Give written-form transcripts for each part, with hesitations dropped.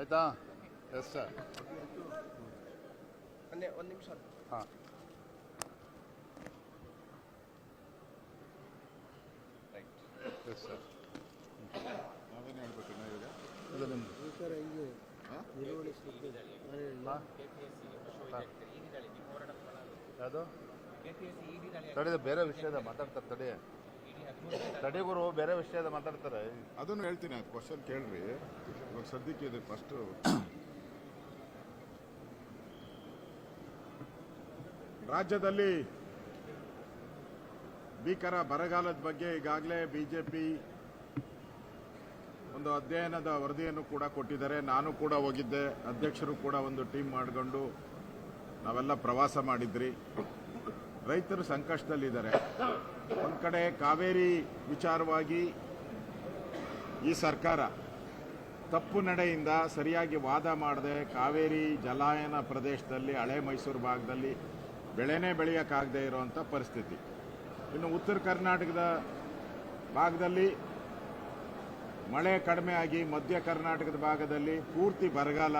ಆಯ್ತಾ? Yes sir. ಒಂದು ನಿಮಿಷ. ಹಾಂ, ಎಸ್ ಸರ್. ನಾವೇನು ಹೇಳ್ಬೇಕು ಇವಾಗ? ಇದು ನಿಮ್ಮದು. ಯಾವುದು ತಡೆದ ಬೇರೆ ವಿಷಯದ ಮಾತಾಡ್ತಾರೆ. ತಡೆ ಗುರು, ಬೇರೆ ವಿಷಯದ ಮಾತಾಡ್ತಾರೆ. ಅದನ್ನು ಹೇಳ್ತೀನಿ, ಅದು ಕ್ವಶನ್ ಕೇಳ್ರಿ. ಇವಾಗ ಸದ್ಯಕ್ಕೆ ಇದು ಫಸ್ಟ್ ರಾಜ್ಯದಲ್ಲಿ ಭೀಕರ ಬರಗಾಲದ ಬಗ್ಗೆ ಈಗಾಗಲೇ ಬಿಜೆಪಿ ಒಂದು ಅಧ್ಯಯನದ ವರದಿಯನ್ನು ಕೂಡ ಕೊಟ್ಟಿದ್ದಾರೆ. ನಾನು ಕೂಡ ಹೋಗಿದ್ದೆ, ಅಧ್ಯಕ್ಷರು ಕೂಡ ಒಂದು ಟೀಮ್ ಮಾಡಿಕೊಂಡು ನಾವೆಲ್ಲ ಪ್ರವಾಸ ಮಾಡಿದ್ರಿ. ರೈತರು ಸಂಕಷ್ಟದಲ್ಲಿದ್ದಾರೆ. ಒಂದು ಕಡೆ ಕಾವೇರಿ ವಿಚಾರವಾಗಿ ಈ ಸರ್ಕಾರ ತಪ್ಪು ನಡೆಯಿಂದ ಸರಿಯಾಗಿ ವಾದ ಮಾಡದೆ ಕಾವೇರಿ ಜಲಾನಯನ ಪ್ರದೇಶದಲ್ಲಿ ಹಳೆ ಮೈಸೂರು ಭಾಗದಲ್ಲಿ ಬೆಳೆನೇ ಬೆಳೆಯೋಕ್ಕಾಗದೇ ಇರುವಂಥ ಪರಿಸ್ಥಿತಿ. ಇನ್ನು ಉತ್ತರ ಕರ್ನಾಟಕದ ಭಾಗದಲ್ಲಿ ಮಳೆ ಕಡಿಮೆ ಆಗಿ ಮಧ್ಯ ಕರ್ನಾಟಕದ ಭಾಗದಲ್ಲಿ ಪೂರ್ತಿ ಬರಗಾಲ.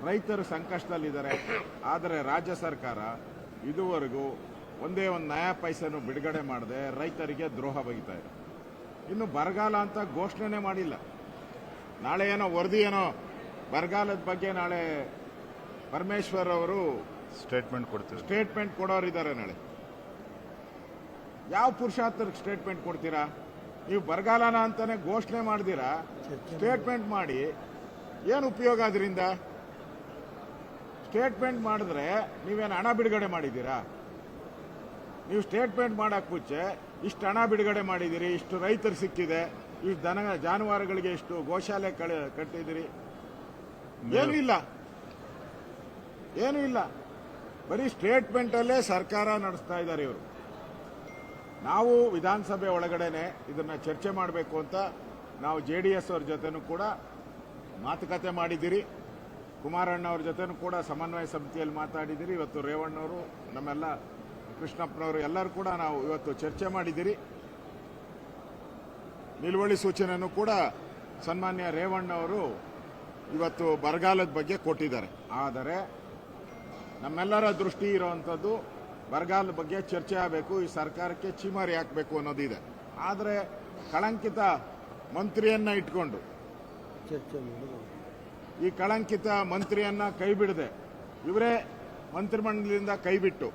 ರೈತರು ಸಂಕಷ್ಟದಲ್ಲಿದ್ದಾರೆ. ಆದರೆ ರಾಜ್ಯ ಸರ್ಕಾರ ಇದುವರೆಗೂ ಒಂದೇ ಒಂದು ನಯಾ ಪೈಸೆನೂ ಬಿಡುಗಡೆ ಮಾಡದೆ ರೈತರಿಗೆ ದ್ರೋಹ ಬಗೆತಾ ಇದೆ. ಇನ್ನು ಬರಗಾಲ ಅಂತ ಘೋಷಣೆ ಮಾಡಿಲ್ಲ. ನಾಳೆ ಏನೋ ವರದಿ, ಏನೋ ಬರಗಾಲದ ಬಗ್ಗೆ ನಾಳೆ ಪರಮೇಶ್ವರ್ ಅವರು ಸ್ಟೇಟ್ಮೆಂಟ್ ಕೊಡೋರಿದ್ದಾರೆ. ನಾಳೆ ಯಾವ ಪುರುಷಾರ್ಥಕ್ಕೆ ಸ್ಟೇಟ್ಮೆಂಟ್ ಕೊಡ್ತೀರಾ? ನೀವು ಬರಗಾಲನ ಅಂತಾನೆ ಘೋಷಣೆ ಮಾಡಿದಿರಾ, ಸ್ಟೇಟ್ಮೆಂಟ್ ಮಾಡಿ ಏನು ಉಪಯೋಗ? ಅದರಿಂದ ಸ್ಟೇಟ್ಮೆಂಟ್ ಮಾಡಿದ್ರೆ ನೀವೇನು ಹಣ ಬಿಡುಗಡೆ ಮಾಡಿದ್ದೀರಾ? ನೀವು ಸ್ಟೇಟ್ಮೆಂಟ್ ಮಾಡಕ್ ಮುಂಚೆ ಇಷ್ಟು ಹಣ ಬಿಡುಗಡೆ ಮಾಡಿದ್ದೀರಿ, ಇಷ್ಟು ರೈತರು ಸಿಕ್ಕಿದೆ, ಇಷ್ಟು ಜಾನುವಾರುಗಳಿಗೆ ಇಷ್ಟು ಗೋಶಾಲೆ ಕಟ್ಟಿದಿರಿ, ಏನೂ ಇಲ್ಲ. ಬರೀ ಸ್ಟೇಟ್ಮೆಂಟ್ ಅಲ್ಲೇ ಸರ್ಕಾರ ನಡೆಸ್ತಾ ಇದ್ದಾರೆ ಇವರು. ನಾವು ವಿಧಾನಸಭೆ ಒಳಗಡೆನೆ ಇದನ್ನ ಚರ್ಚೆ ಮಾಡಬೇಕು ಅಂತ ನಾವು JDS ಅವ್ರ ಜೊತೆನೂ ಕೂಡ ಮಾತುಕತೆ ಮಾಡಿದ್ದೀರಿ. ಕುಮಾರಣ್ಣ ಅವ್ರ ಜೊತೆನೂ ಕೂಡ ಸಮನ್ವಯ ಸಮಿತಿಯಲ್ಲಿ ಮಾತಾಡಿದ್ದೀರಿ. ಇವತ್ತು ರೇವಣ್ಣವರು, ನಮ್ಮೆಲ್ಲ ಕೃಷ್ಣಪ್ಪನವರು ಎಲ್ಲರೂ ಕೂಡ ನಾವು ಇವತ್ತು ಚರ್ಚೆ ಮಾಡಿದ್ದೀರಿ. ನಿಲುವಳಿ ಸೂಚನೆಯನ್ನು ಕೂಡ ಸನ್ಮಾನ್ಯ ರೇವಣ್ಣವರು ಇವತ್ತು ಬರಗಾಲದ ಬಗ್ಗೆ ಕೊಟ್ಟಿದ್ದಾರೆ. ಆದರೆ ನಮ್ಮೆಲ್ಲರ ದೃಷ್ಟಿ ಇರುವಂಥದ್ದು ಬರಗಾಲದ ಬಗ್ಗೆ ಚರ್ಚೆ ಆಗಬೇಕು, ಈ ಸರ್ಕಾರಕ್ಕೆ ಚೀಮಾರಿ ಹಾಕಬೇಕು ಅನ್ನೋದಿದೆ. ಆದರೆ ಕಳಂಕಿತ ಮಂತ್ರಿಯನ್ನ ಇಟ್ಕೊಂಡು ಈ ಕಳಂಕಿತ ಮಂತ್ರಿಯನ್ನ ಕೈ ಬಿಡದೆ ಇವರೇ ಮಂತ್ರಿಮಂಡಲದಿಂದ ಕೈಬಿಟ್ಟು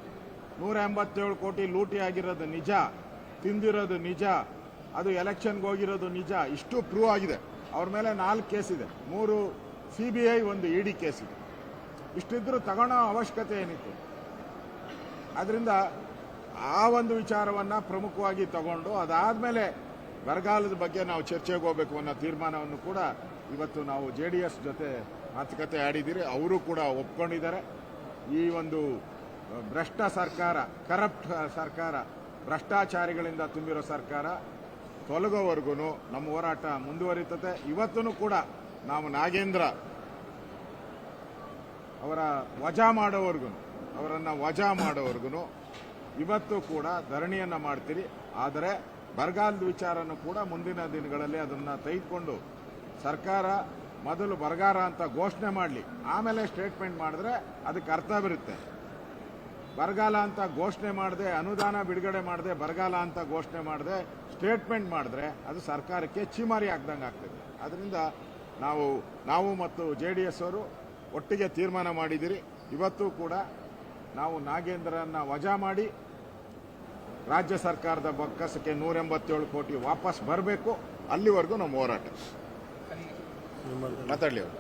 187 ಕೋಟಿ ಲೂಟಿ ಆಗಿರೋದು ನಿಜ, ತಿಂದಿರೋದು ನಿಜ, ಅದು ಎಲೆಕ್ಷನ್ಗೆ ಹೋಗಿರೋದು ನಿಜ, ಇಷ್ಟು ಪ್ರೂವ್ ಆಗಿದೆ. ಅವ್ರ ಮೇಲೆ 4 ಕೇಸ್ ಇದೆ, 3 CBI, 1 ED ಕೇಸ್ ಇದೆ. ಇಷ್ಟಿದ್ರೂ ತಗೊಳ್ಳೋ ಅವಶ್ಯಕತೆ ಏನಿತ್ತು? ಆದ್ರಿಂದ ಆ ಒಂದು ವಿಚಾರವನ್ನ ಪ್ರಮುಖವಾಗಿ ತಗೊಂಡು ಅದಾದ್ಮೇಲೆ ಬರಗಾಲದ ಬಗ್ಗೆ ನಾವು ಚರ್ಚೆಗೆ ಹೋಗಬೇಕು ಅನ್ನೋ ತೀರ್ಮಾನವನ್ನು ಕೂಡ ಇವತ್ತು ನಾವು JDS ಜೊತೆ ಮಾತುಕತೆ ಆಡಿದ್ದೀರಿ. ಅವರು ಕೂಡ ಒಪ್ಕೊಂಡಿದ್ದಾರೆ. ಈ ಒಂದು ಭ್ರಷ್ಟ ಸರ್ಕಾರ, ಕರಪ್ಟ್ ಸರ್ಕಾರ, ಭ್ರಷ್ಟಾಚಾರಿಗಳಿಂದ ತುಂಬಿರೋ ಸರ್ಕಾರ ತೊಲಗೋವರೆಗೂ ನಮ್ಮ ಹೋರಾಟ ಮುಂದುವರಿಯುತ್ತದೆ. ಇವತ್ತೂ ಕೂಡ ನಾವು ನಾಗೇಂದ್ರ ಅವರನ್ನ ವಜಾ ಮಾಡೋವರೆಗೂ ಇವತ್ತು ಕೂಡ ಧರಣಿಯನ್ನ ಮಾಡ್ತೀರಿ. ಆದರೆ ಬರಗಾಲದ ವಿಚಾರನೂ ಕೂಡ ಮುಂದಿನ ದಿನಗಳಲ್ಲಿ ಅದನ್ನ ತೆಗೆದುಕೊಂಡು ಸರ್ಕಾರ ಮೊದಲು ಬರಗಾಲ ಅಂತ ಘೋಷಣೆ ಮಾಡಲಿ, ಆಮೇಲೆ ಸ್ಟೇಟ್ಮೆಂಟ್ ಮಾಡಿದ್ರೆ ಅದಕ್ಕೆ ಅರ್ಥ ಬರುತ್ತೆ. ಬರಗಾಲ ಅಂತ ಘೋಷಣೆ ಮಾಡದೆ, ಅನುದಾನ ಬಿಡುಗಡೆ ಮಾಡದೆ, ಬರಗಾಲ ಅಂತ ಘೋಷಣೆ ಮಾಡದೆ ಸ್ಟೇಟ್ಮೆಂಟ್ ಮಾಡಿದ್ರೆ ಅದು ಸರ್ಕಾರಕ್ಕೆ ಚೀಮಾರಿ ಹಾಕ್ದಂಗೆ ಆಗ್ತದೆ. ಅದರಿಂದ ನಾವು ಮತ್ತು JDS ಅವರು ಒಟ್ಟಿಗೆ ತೀರ್ಮಾನ ಮಾಡಿದಿರಿ. ಇವತ್ತು ಕೂಡ ನಾವು ನಾಗೇಂದ್ರನ್ನ ವಜಾ ಮಾಡಿ ರಾಜ್ಯ ಸರ್ಕಾರದ ಬೊಕ್ಕಸಕ್ಕೆ 187 ಕೋಟಿ ವಾಪಸ್ ಬರಬೇಕು. ಅಲ್ಲಿವರೆಗೂ ನಮ್ಮ ಹೋರಾಟ. ಮಾತಾಡಲಿ ಅವರು.